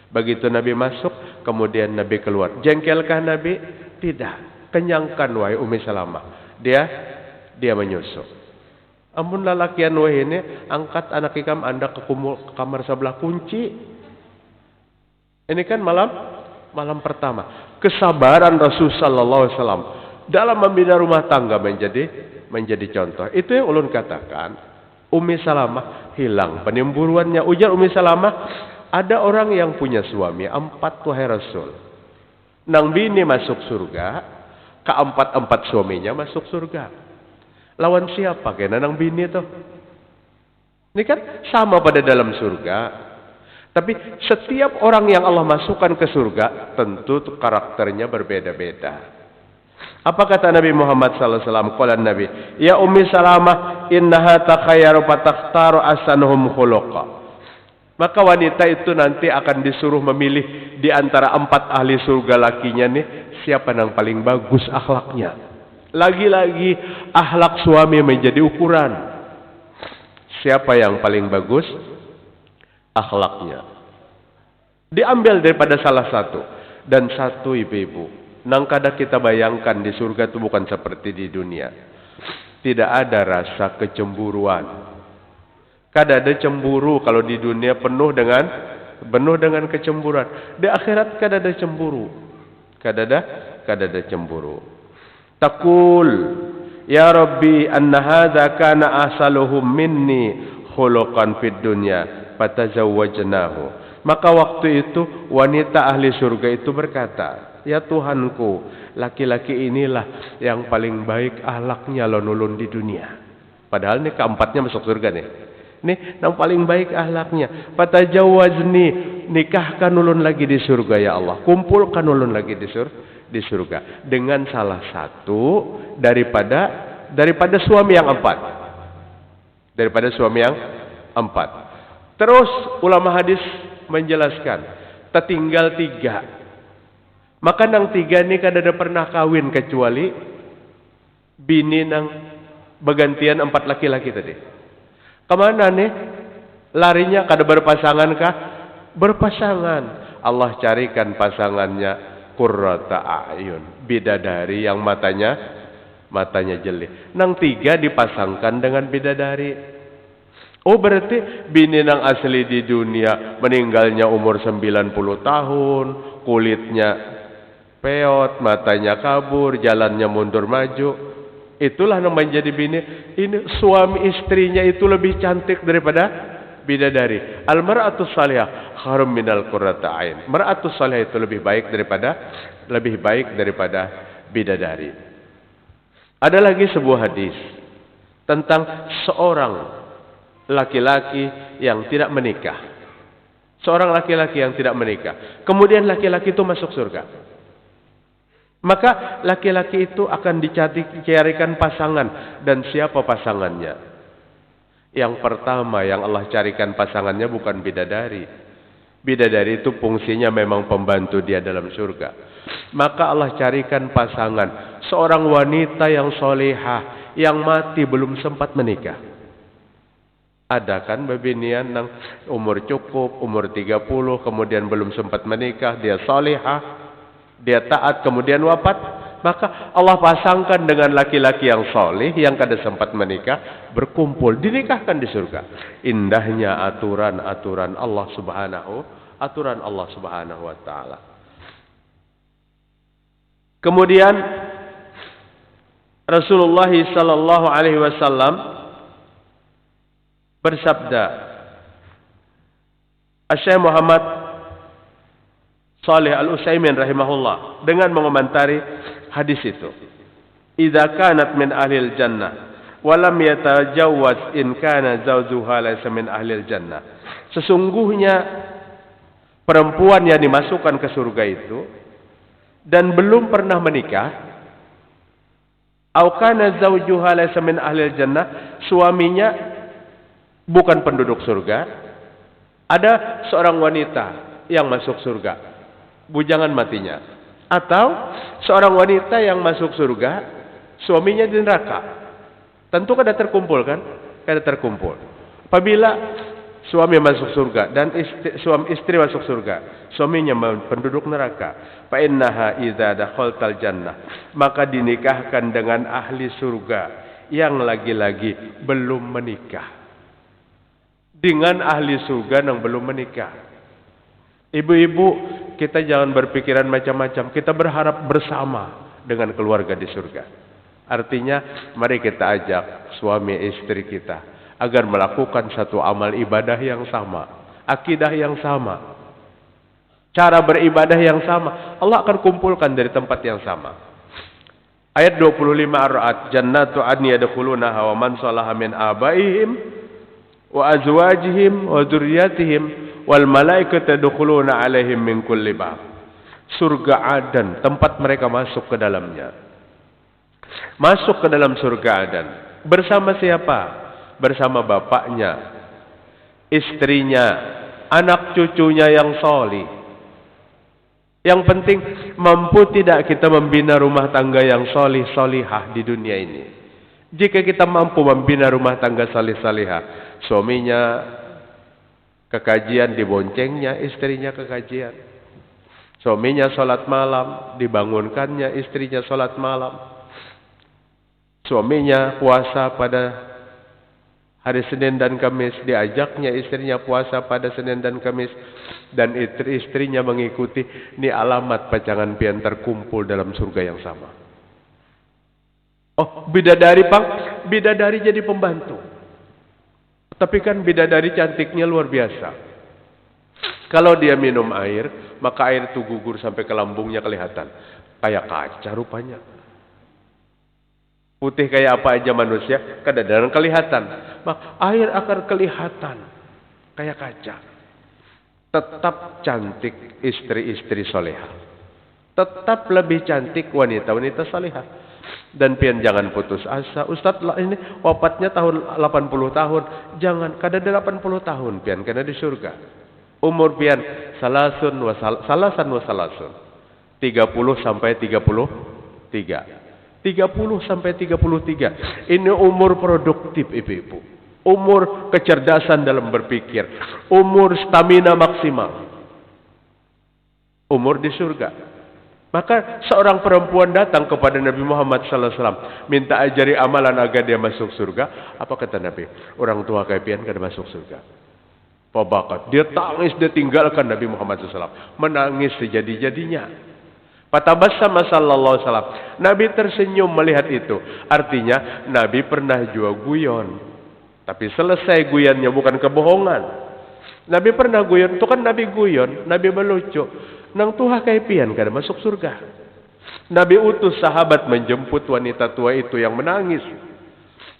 Begitu Nabi masuk, kemudian Nabi keluar. Jengkelkah Nabi? Tidak. Kenyangkan wahai Ummi Salamah. Dia menyusu. Amun lalakian wah ini, angkat anak ikam anda ke kamar sebelah kunci. Ini kan malam pertama. Kesabaran Rasul sallallahu alaihi wasallam dalam membina rumah tangga menjadi contoh. Itu yang ulun katakan. Ummi Salamah hilang penimburuannya. Ujar Ummi Salamah, ada orang yang punya suami 4 wahai Rasul. Nang bini masuk surga, keempat suaminya masuk surga. Lawan siapa? Kena nang bini tuh. Ini kan sama pada dalam surga. Tapi setiap orang yang Allah masukkan ke surga, tentu karakternya berbeda-beda. Apa kata Nabi Muhammad sallallahu alaihi wasallam? Qala Nabi, "Ya Ummi Salamah, innaha takhayyaru fatakhtaru asanuhum khuluqa." Maka wanita itu nanti akan disuruh memilih di antara 4 ahli surga lakinya nih, siapa yang paling bagus akhlaknya. Lagi-lagi akhlak suami menjadi ukuran. Siapa yang paling bagus akhlaknya. Diambil daripada salah satu. Dan satu ibu-ibu. Nang kada kita bayangkan di surga itu bukan seperti di dunia. Tidak ada rasa kecemburuan. Kada ada cemburu kalau di dunia penuh dengan kecemburuan. Di akhirat kada ada cemburu. Kada ada cemburu. Taqul ya Rabbi anna hadza kana asaluhum minni khuluqan fid dunya fatazawwajnahu. Maka waktu itu wanita ahli surga itu berkata, ya Tuhanku, laki-laki inilah yang paling baik akhlaknya ulun di dunia. Padahal ini keempatnya masuk surga nih. Nih yang paling baik akhlaknya. Fatajawwazni, nikahkan ulun lagi di surga ya Allah. Kumpulkan ulun lagi di surga dengan salah satu daripada suami yang 4. Daripada suami yang 4. Terus ulama hadis menjelaskan, tertinggal 3. Maka nang 3 ini kada ada pernah kawin kecuali bini nang bergantian 4 laki-laki tadi. Kemana nih? Larinya kada berpasangan kah? Berpasangan. Allah carikan pasangannya qurrata a'yun, bidadari yang matanya jeli. Nang 3 dipasangkan dengan bidadari. Oh berarti bini nang asli di dunia meninggalnya umur 90 tahun, kulitnya peot, matanya kabur, jalannya mundur maju. Itulah yang menjadi bini. Ini suami istrinya itu lebih cantik daripada bidadari. Al-mar'atus salihah kharum minal qurrata ain. Mar'atus salihah itu lebih baik daripada bidadari. Ada lagi sebuah hadis tentang seorang laki-laki yang tidak menikah. Seorang laki-laki yang tidak menikah. Kemudian laki-laki itu masuk surga. Maka laki-laki itu akan dicarikan pasangan. Dan siapa pasangannya? Yang pertama yang Allah carikan pasangannya bukan bidadari. Bidadari itu fungsinya memang pembantu dia dalam surga. Maka Allah carikan pasangan. Seorang wanita yang solehah. Yang mati belum sempat menikah. Ada kan bebinian yang umur cukup, umur 30, kemudian belum sempat menikah, dia salihah, dia taat, kemudian wafat. Maka Allah pasangkan dengan laki-laki yang saleh, yang kada sempat menikah, berkumpul, dinikahkan di surga. Indahnya aturan Allah Subhanahu wa taala. Kemudian Rasulullah sallallahu alaihi wasallam bersabda, Syekh Muhammad Shalih Al-Utsaimin rahimahullah dengan mengomentari hadis itu, "Idza kanat min ahlil jannah wa lam yatajawwaz in kana zawjuha laysa min ahlil jannah." Sesungguhnya perempuan yang dimasukkan ke surga itu dan belum pernah menikah, au kana zawjuha laysa min ahlil jannah, suaminya bukan penduduk surga. Ada seorang wanita yang masuk surga, bujangan matinya. Atau seorang wanita yang masuk surga, suaminya di neraka. Tentu kada terkumpul kan? Kada terkumpul. Apabila suami masuk surga dan suami istri masuk surga, suaminya penduduk neraka, fa innaha idza dakhaltal jannah, maka dinikahkan dengan ahli surga yang lagi-lagi belum menikah. Dengan ahli surga yang belum menikah. Ibu-ibu, kita jangan berpikiran macam-macam. Kita berharap bersama dengan keluarga di surga. Artinya, mari kita ajak suami istri kita agar melakukan satu amal ibadah yang sama, akidah yang sama, cara beribadah yang sama. Allah akan kumpulkan dari tempat yang sama. Ayat 25 Ar-Ra'd, "Jannatu adni yadkhulunaha wa man salaha min abaihim wa azwajihim wa dzurriyyatihim wal malaikatu yadkhuluna 'alaihim min kulli bab." Surga Adan, tempat mereka masuk ke dalamnya. Masuk ke dalam surga Adan. Bersama siapa? Bersama bapaknya, istrinya, anak cucunya yang salih. Yang penting mampu tidak kita membina rumah tangga yang salih salihah di dunia ini. Jika kita mampu membina rumah tangga salih salihah, suaminya kekajian diboncengnya, istrinya kekajian. Suaminya sholat malam, dibangunkannya istrinya sholat malam. Suaminya puasa pada hari Senin dan Kamis, diajaknya istrinya puasa pada Senin dan Kamis. Dan istrinya mengikuti. Ini alamat pacangan pian terkumpul dalam surga yang sama. Oh, bidadari Bang, bidadari jadi pembantu. Tapi kan bidadari cantiknya luar biasa. Kalau dia minum air, maka air itu gugur sampai ke lambungnya kelihatan. Kayak kaca rupanya. Putih kayak apa aja manusia, kadang-kadang kelihatan. Maka air akan kelihatan kayak kaca. Tetap cantik istri-istri soleha. Tetap lebih cantik wanita-wanita soleha. Dan pian jangan putus asa. Ustaz ini wafatnya tahun 80 tahun. Jangan, kada 80 tahun pian karena di surga. Umur pian salasan wa salasun. 30 sampai 33. 30 sampai 33. Ini umur produktif ibu-ibu. umur kecerdasan dalam berpikir, umur stamina maksimal, umur di surga. Maka seorang perempuan datang kepada Nabi Muhammad SAW, minta ajari amalan agar dia masuk surga. Apa kata Nabi? Orang tua kaipian kada masuk surga. Pabakat. Dia tangis, dia tinggalkan Nabi Muhammad SAW. Menangis sejadi-jadinya. Fatabassama sallallahu alaihi wasallam. Nabi tersenyum melihat itu. Artinya Nabi pernah juga guyon. Tapi selesai guyonnya, bukan kebohongan. Nabi pernah guyon. Itu kan Nabi guyon. Nabi melucu. Nang tuha kaipian kada masuk surga. Nabi utus sahabat menjemput wanita tua itu yang menangis.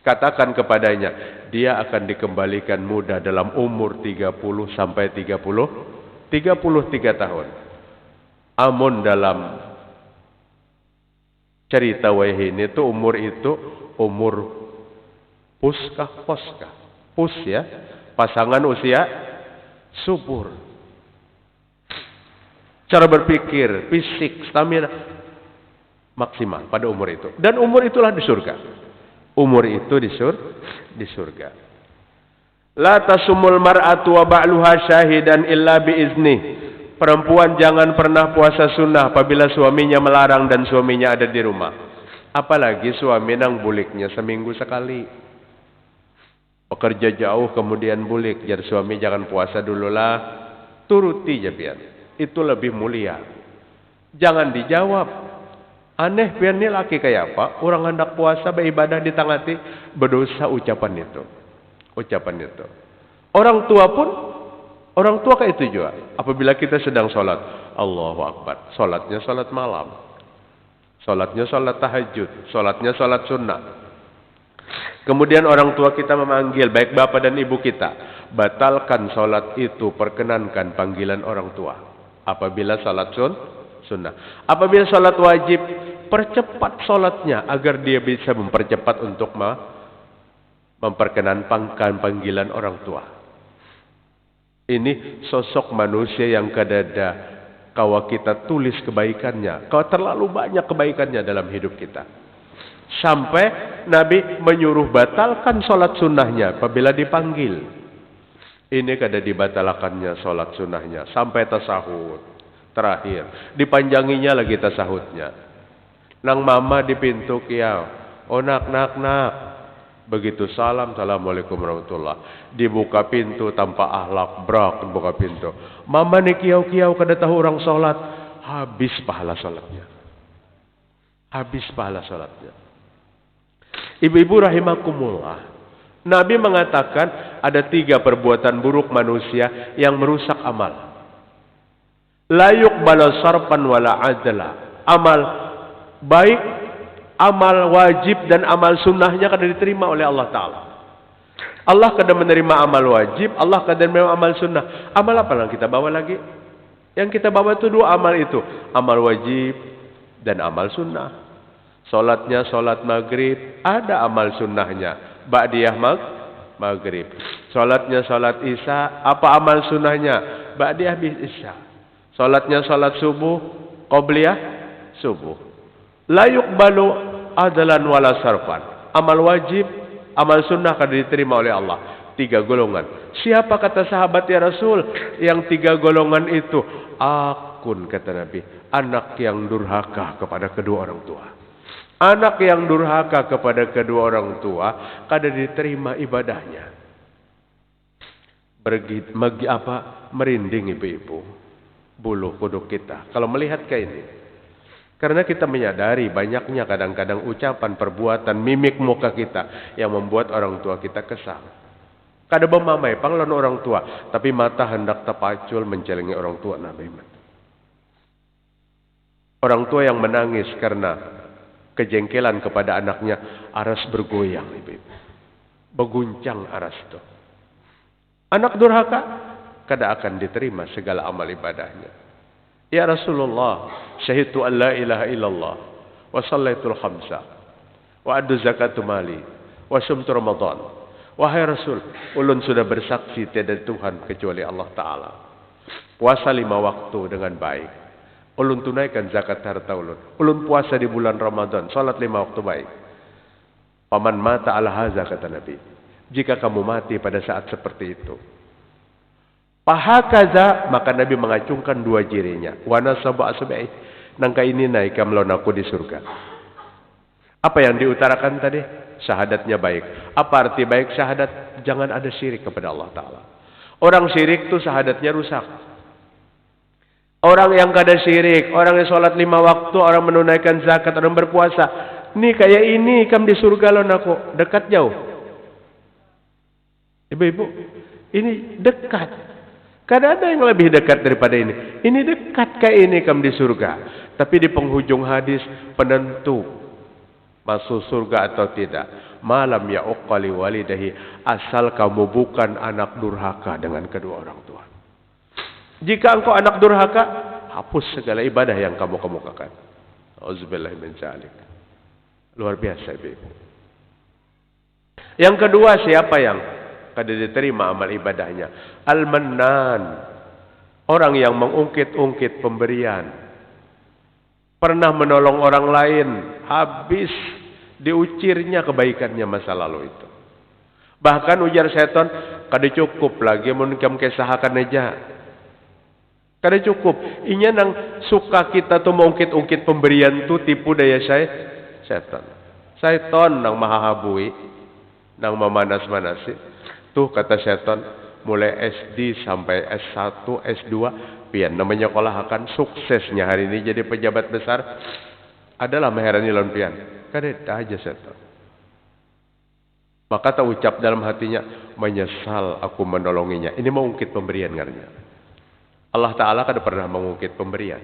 Katakan kepadanya, dia akan dikembalikan muda dalam umur 30 sampai 33 tahun. Amun dalam cerita wahyin itu umur puskah poska. Pus ya, pasangan usia subur. Cara berpikir, fisik, stamina maksimal pada umur itu. Dan umur itulah di surga. Umur itu di surga. La tasumul mar'atu wa ba'luha syahidan illa biizni. Perempuan jangan pernah puasa sunnah apabila suaminya melarang dan suaminya ada di rumah. Apalagi suami nang buliknya seminggu sekali. Pekerja jauh kemudian bulik. Jadi suami jangan puasa dululah. Turuti aja pian. Itu lebih mulia. Jangan dijawab. Aneh pian ni laki kayak apa? Orang hendak puasa beribadah ditangati berdosa ucapan itu. Orang tua kayak itu juga. Apabila kita sedang sholat, Allahu Akbar. Sholatnya sholat malam. Sholatnya sholat tahajud. Sholatnya sholat sunnah. Kemudian orang tua kita memanggil, baik bapak dan ibu kita. Batalkan sholat itu, perkenankan panggilan orang tua. Apabila salat sunnah. Apabila salat wajib, percepat salatnya agar dia bisa mempercepat untuk memperkenankan panggilan orang tua. Ini sosok manusia yang kadada kawa kita tulis kebaikannya. Kawa terlalu banyak kebaikannya dalam hidup kita. Sampai Nabi menyuruh batalkan salat sunnahnya apabila dipanggil. Ini kada dibatalkannya sholat sunnahnya. Sampai tasahud. Terakhir. Dipanjanginya lagi tasahudnya. Nang mama di pintu kiau. Oh nak. Begitu salam. Assalamualaikum warahmatullah. Dibuka pintu tanpa ahlak. Brak buka pintu. Mama ni kiau kada tahu orang sholat. Habis pahala sholatnya. Ibu-ibu rahimakumullah. Nabi mengatakan ada 3 perbuatan buruk manusia yang merusak amal. La yuqbalu sarfan wala adla. Amal baik, amal wajib dan amal sunnahnya kada diterima oleh Allah Ta'ala. Allah kada menerima amal wajib, Allah kada menerima amal sunnah. Amal apa yang kita bawa lagi? Yang kita bawa itu 2 amal itu. Amal wajib dan amal sunnah. Solatnya solat maghrib, ada amal sunnahnya. Ba'diyah maghrib. Salatnya salat isya, apa amal sunnahnya? Ba'diyah isya. Salatnya salat subuh, qabliyah subuh. La yuqbalu adalan wala sarfan. Amal wajib, amal sunnah akan diterima oleh Allah. 3 golongan. Siapa kata sahabat ya Rasul? Yang 3 golongan itu. Akun kata Nabi. Anak yang durhaka kepada kedua orang tua. Anak yang durhaka kepada kedua orang tua kada diterima ibadahnya. Merinding ibu-ibu bulu kuduk kita kalau melihat kayak ini. Karena kita menyadari banyaknya kadang-kadang ucapan, perbuatan, mimik muka kita yang membuat orang tua kita kesal. Kada memamai panglawan orang tua, tapi mata hendak terpacul mencelengi orang tua Nabi. Orang tua yang menangis karena kejengkelan kepada anaknya, aras bergoyang ibu-ibu. Berguncang aras itu. Anak durhaka kada akan diterima segala amal ibadahnya. Ya Rasulullah, syahidtu an la ilaha illallah wa sallaitul khamsa wa addu zakatu mali wa sumtu ramadan. Wahai Rasul, ulun sudah bersaksi tiada Tuhan kecuali Allah Ta'ala. Puasa 5 waktu dengan baik. Ulun tunaikan zakat harta ulun. Ulun puasa di bulan Ramadan. Salat 5 waktu baik. Paman mata ala haza kata Nabi. jika kamu mati pada saat seperti itu. Pahakaza, maka Nabi mengacungkan dua jarinya. Wa nasabu asba'i, nangka ini naik kamlon aku di surga. Apa yang diutarakan tadi? Syahadatnya baik. Apa arti baik syahadat? Jangan ada syirik kepada Allah Ta'ala. Orang syirik itu syahadatnya rusak. Orang yang kada syirik, orang yang sholat 5 waktu, orang menunaikan zakat, orang berpuasa. Nih kayak ini, kam di surga lon aku. Dekat jauh. Ibu-ibu, ini dekat. Kada ada yang lebih dekat daripada ini. Ini dekat kayak ini kam di surga. Tapi di penghujung hadis penentu masuk surga atau tidak. Malam ya uqali walidahi, asal kamu bukan anak durhaka dengan kedua orang tua. Jika engkau anak durhaka, hapus segala ibadah yang kamu kemukakan. Auzubillahi min dzalik. Luar biasa ibu. Yang kedua, siapa yang kada diterima amal ibadahnya? Al-Mannan, orang yang mengungkit-ungkit pemberian. Pernah menolong orang lain, habis diucirnya kebaikannya masa lalu itu. Bahkan ujar setan, kada cukup lagi mun kam kesahakan aja. Kada cukup. Inya nang suka kita tuh mengungkit-ungkit pemberian tuh tipu daya setan. Setan nang mahahabui, nang memanas-manasi. Tuh kata setan, mulai SD sampai S1, S2, pian namanya kolahakan suksesnya hari ini jadi pejabat besar adalah meherani lawan pian. Kada aja setan. Maka tak ucap dalam hatinya, menyesal aku menolonginya. Ini mengungkit pemberian karena Allah Ta'ala kada pernah mengungkit pemberian.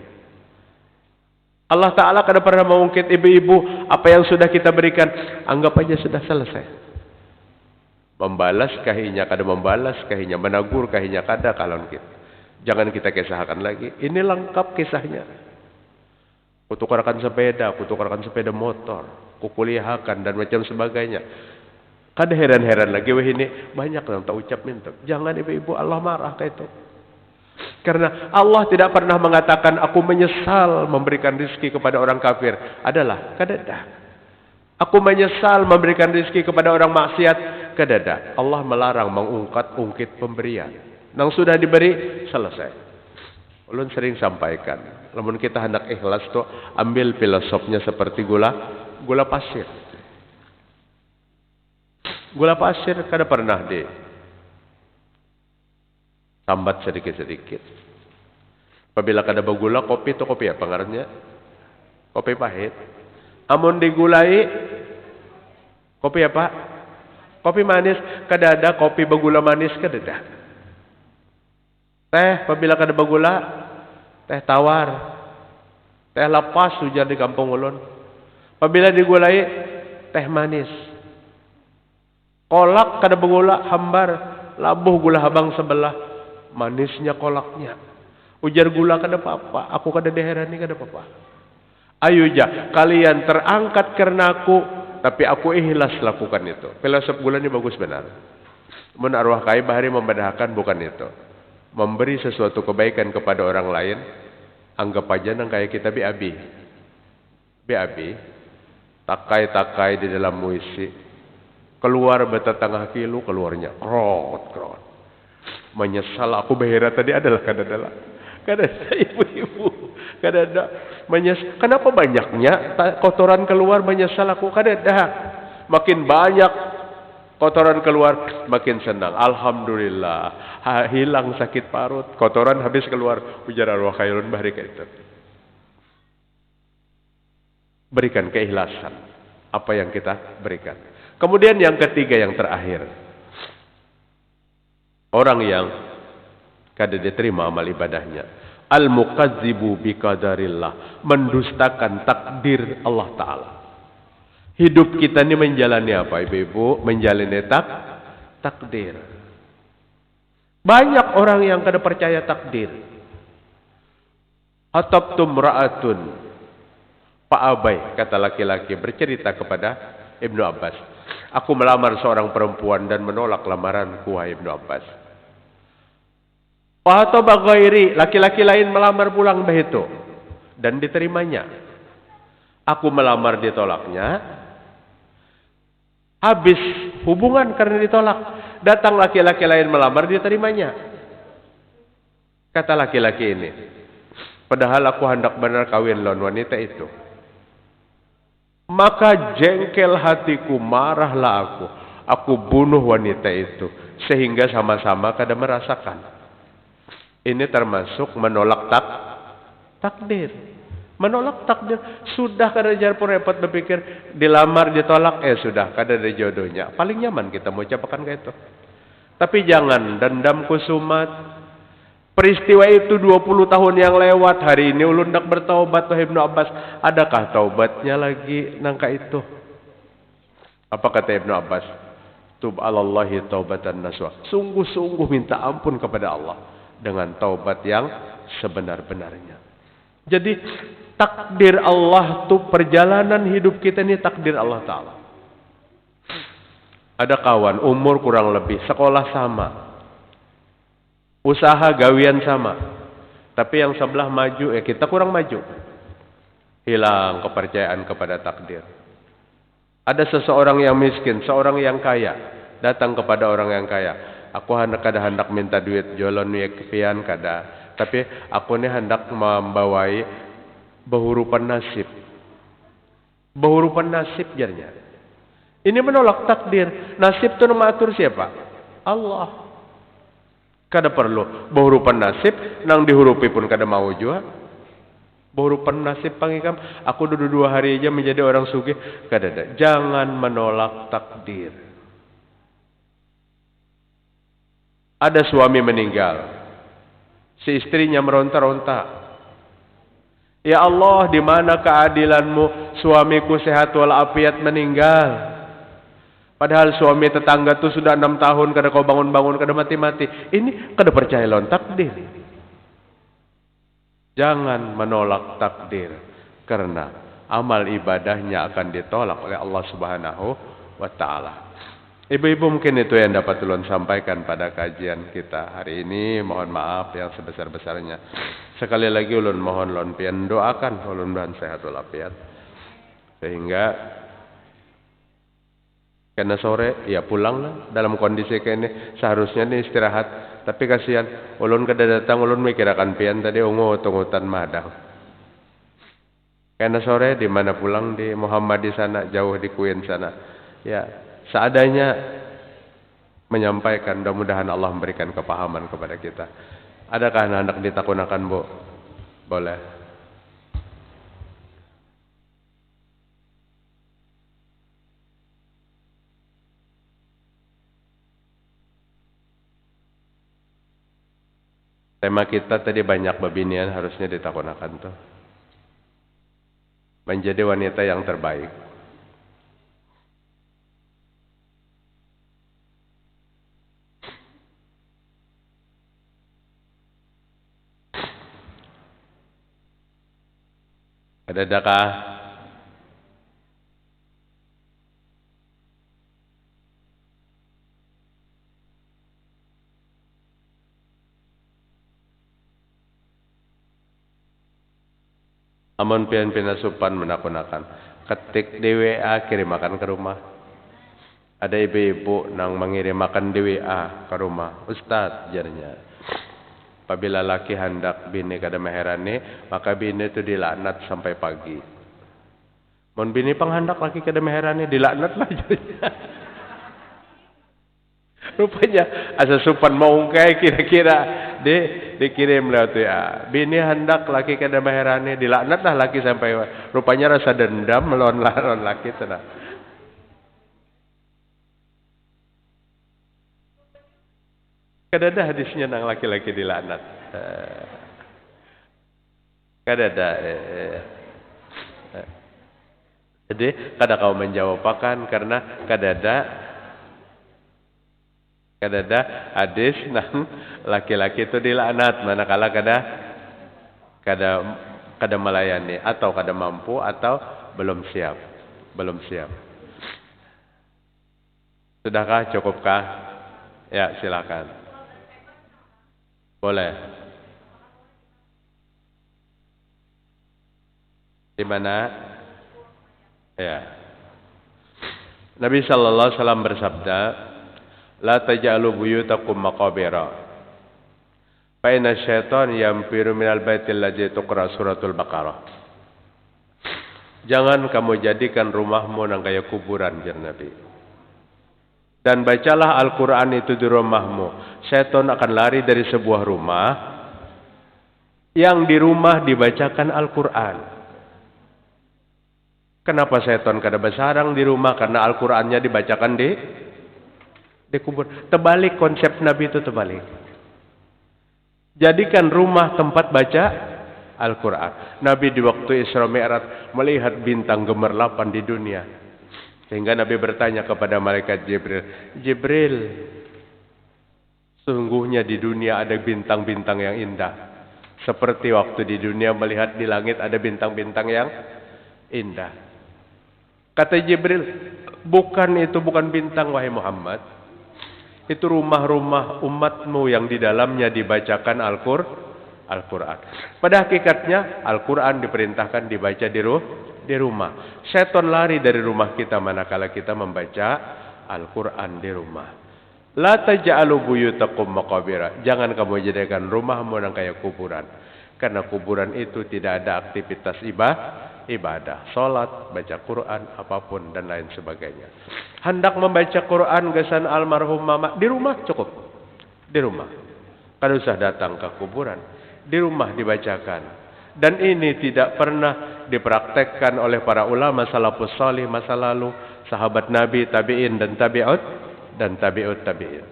Allah Ta'ala kada pernah mengungkit ibu-ibu apa yang sudah kita berikan. Anggap aja sudah selesai. Membalas kahinya, kada membalas kahinya, menagur kahinya, kada kalon kita. Jangan kita kisahkan lagi. Ini lengkap kisahnya. Kutukarkan sepeda motor, kukuliahakan dan macam sebagainya. Kada heran-heran lagi weh ini banyak yang tak ucap minta. Jangan ibu-ibu, Allah marah kayak itu. Karena Allah tidak pernah mengatakan aku menyesal memberikan rizki kepada orang kafir. Adalah kadada. Aku menyesal memberikan rizki kepada orang maksiat. Kadada. Allah melarang mengungkit pemberian. Nang sudah diberi selesai. Ulun sering sampaikan, namun kita hendak ikhlas tuh ambil filosofnya seperti gula pasir. Gula pasir kada pernah tambat sedikit-sedikit. Apabila kada bagula, kopi itu kopi apa ngarannya? Kopi pahit. Amun digulai, kopi apa? Kopi manis. Kada ada kopi bagula manis, kada ada. Teh, apabila kada bagula, teh tawar. Teh lapas hujan di kampung ulun. Apabila digulai, teh manis. Kolak kada bagula, hambar. Labuh gula habang sebelah. Manisnya kolaknya. Ujar gula kada apa-apa. Aku kada diherani kada apa-apa. Ayo ja, kalian terangkat karena aku, tapi aku ikhlas lakukan itu. Filosof gula ini bagus benar. Mun arwah kai bahari membedahkan bukan itu. Memberi sesuatu kebaikan kepada orang lain, anggap aja nang kayak kita BAB. Takai-takai di dalam muisi. Keluar betetengah kilo, keluarnya krot. Menyesal aku behera tadi adalah kada ada ibu-ibu, kada ada menyesal. Kenapa banyaknya kotoran keluar menyesal aku? Kada ada. Makin banyak kotoran keluar makin senang. Alhamdulillah, hilang sakit parut, kotoran habis keluar. Ujar arwah khairun bahri itu. Berikan keikhlasan apa yang kita berikan. Kemudian yang ketiga, yang terakhir. Orang yang kada diterima amal ibadahnya. Al-muqazzibu biqadarillah. Mendustakan takdir Allah Ta'ala. Hidup kita ini menjalani apa ibu-ibu? Menjalani takdir. Banyak orang yang kada percaya takdir. Hatabtum ra'atun. Pak Abai, kata laki-laki, bercerita kepada Ibnu Abbas. Aku melamar seorang perempuan dan menolak lamaranku, wahai Ibnu Abbas. Atau bagairi, laki-laki lain melamar pulang begitu dan diterimanya. Aku melamar ditolaknya. Habis hubungan karena ditolak. Datang laki-laki lain melamar, dia terimanya. Kata laki-laki ini, padahal aku hendak benar kawin lawan wanita itu. Maka jengkel hatiku, marahlah aku. Aku bunuh wanita itu. Sehingga sama-sama kada merasakan. Ini termasuk menolak takdir. Menolak takdir. Sudah kada jar pun repot berpikir. Dilamar, ditolak. Sudah, kada ada jodohnya. Paling nyaman kita mau ucapkan kayak itu. Tapi jangan dendam kusumat. Peristiwa itu 20 tahun yang lewat. Hari ini ulun hendak bertaubat tuh Ibnu Abbas. Adakah taubatnya lagi nangka itu? Apa kata Ibnu Abbas? Tub alallahi taubatan nasuha. Sungguh-sungguh minta ampun kepada Allah dengan taubat yang sebenar-benarnya. Jadi takdir Allah tuh perjalanan hidup kita ini takdir Allah Ta'ala. Ada kawan umur kurang lebih, sekolah sama, usaha gawian sama, tapi yang sebelah maju, kita kurang maju. Hilang kepercayaan kepada takdir. Ada seseorang yang miskin, seorang yang kaya, datang kepada orang yang kaya. Aku hendak minta duit, jolon pian kada. Tapi aku ini hendak membawai behurupan nasib. Behurupan nasib jarnya. Ini menolak takdir. Nasib itu mengatur siapa? Allah. Kada perlu behurupan nasib, nang dihurupi pun kada mau jua. Behurupan nasib pangikam, aku duduk 2 hari aja menjadi orang sugih. Kada ada. Jangan menolak takdir. Ada suami meninggal. Si istrinya meronta-ronta. Ya Allah, di mana keadilanmu? Suamiku sehat walafiat meninggal. Padahal suami tetangga tu sudah 6 tahun kada kau bangun-bangun, kada mati-mati. Ini kada percaya lawan takdir. Jangan menolak takdir, karena amal ibadahnya akan ditolak oleh Allah Subhanahu wa Ta'ala. Ibu-ibu, mungkin itu yang dapat ulun sampaikan pada kajian kita hari ini. Mohon maaf yang sebesar-besarnya. Sekali lagi ulun mohon ulun pian doakan ulun mudahan sehat walafiat, sehingga karena sore ya pulanglah dalam kondisi kayak ini. Seharusnya ini istirahat, tapi kasihan ulun kada datang, ulun mikir akan pian tadi ungut-ungutan madang. Karena sore di mana pulang, di Muhammad di sana, jauh di Kuin sana. Ya, seadanya menyampaikan, mudah-mudahan Allah memberikan kepahaman kepada kita. Adakah anak ditakunakan, Bu? Boleh. Tema kita tadi banyak babinian, harusnya ditakunakan tuh. Menjadi wanita yang terbaik. Adakah amun pian pinasupan menakunakan, ketik di WA kirimakan ke rumah. Ada ibu-ibu nang mengirimakan di WA ke rumah. Ustaz jarnya, apabila laki hendak bini kada meherani, maka bini itu dilaknat sampai pagi. Mun bini panghandak laki kada meherani, dilaknat lah jarnya. Rupanya asa supan maungkai kira-kira dikirim lewat WA. Bini hendak laki kada meherani, dilaknat lah laki sampai. Rupanya rasa dendam melawan laki tenang. Kada ada hadisnya nang laki-laki dilaknat. Kada ada. Jadi kada kau menjawabkan karena kada ada hadis nang laki-laki itu dilaknat manakala kada melayani atau kada mampu atau belum siap. Sudahkah, cukupkah? Ya, silakan. Boleh. Di mana? Ya. Nabi sallallahu alaihi wasallam bersabda, "La taj'alu buyutakum maqabira. Fa inna syaitan yampiru minal baitil ladzi tuqra suratul Baqarah." Jangan kamu jadikan rumahmu nang kayak kuburan, jar Nabi. Dan bacalah Al-Quran itu di rumahmu. Syaitan akan lari dari sebuah rumah yang di rumah dibacakan Al-Quran. Kenapa syaitan kada bersarang di rumah? Karena Al-Qurannya dibacakan di kubur. Terbalik konsep Nabi itu, terbalik. Jadikan rumah tempat baca Al-Quran. Nabi di waktu Isra Mi'raj melihat bintang gemerlapan di dunia. Sehingga Nabi bertanya kepada malaikat Jibril, "Jibril, sungguhnya di dunia ada bintang-bintang yang indah. Seperti waktu di dunia melihat di langit ada bintang-bintang yang indah." Kata Jibril, bukan bintang wahai Muhammad. Itu rumah-rumah umatmu yang di dalamnya dibacakan Al-Quran. Pada hakikatnya Al-Quran diperintahkan dibaca di rumah. Setan lari dari rumah kita manakala kita membaca Al-Quran di rumah. La taj'alu buyutakum maqabira. Jangan kamu jadikan rumahmu nang kayak kuburan. Karena kuburan itu tidak ada aktivitas ibadah, salat, baca Quran, apapun dan lain sebagainya. Hendak membaca Quran gesan almarhum mama di rumah cukup. Di rumah. Kan usah datang ke kuburan. Di rumah dibacakan. Dan ini tidak pernah dipraktekkan oleh para ulama salafus salih masa lalu, sahabat Nabi, tabi'in dan tabi'ut tabi'in.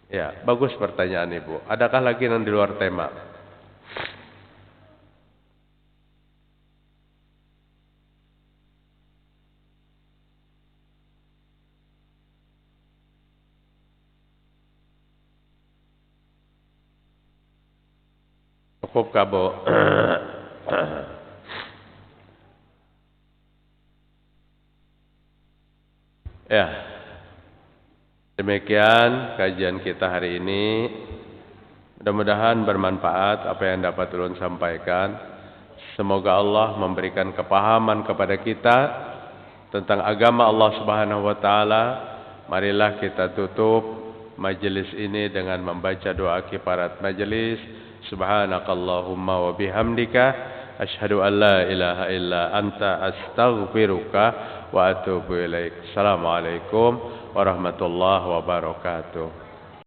Ya, bagus pertanyaan Ibu. Adakah lagi yang di luar tema? Cukup kabo. Ya. Demikian kajian kita hari ini. Mudah-mudahan bermanfaat apa yang dapat ulun sampaikan. Semoga Allah memberikan kepahaman kepada kita tentang agama Allah Subhanahu wa taala. Marilah kita tutup majelis ini dengan membaca doa kifarat majelis. Subhanakallahumma wa bihamdika asyhadu an la ilaha illa anta astaghfiruka wa atubu ilaik. Assalamualaikum warahmatullahi wabarakatuh.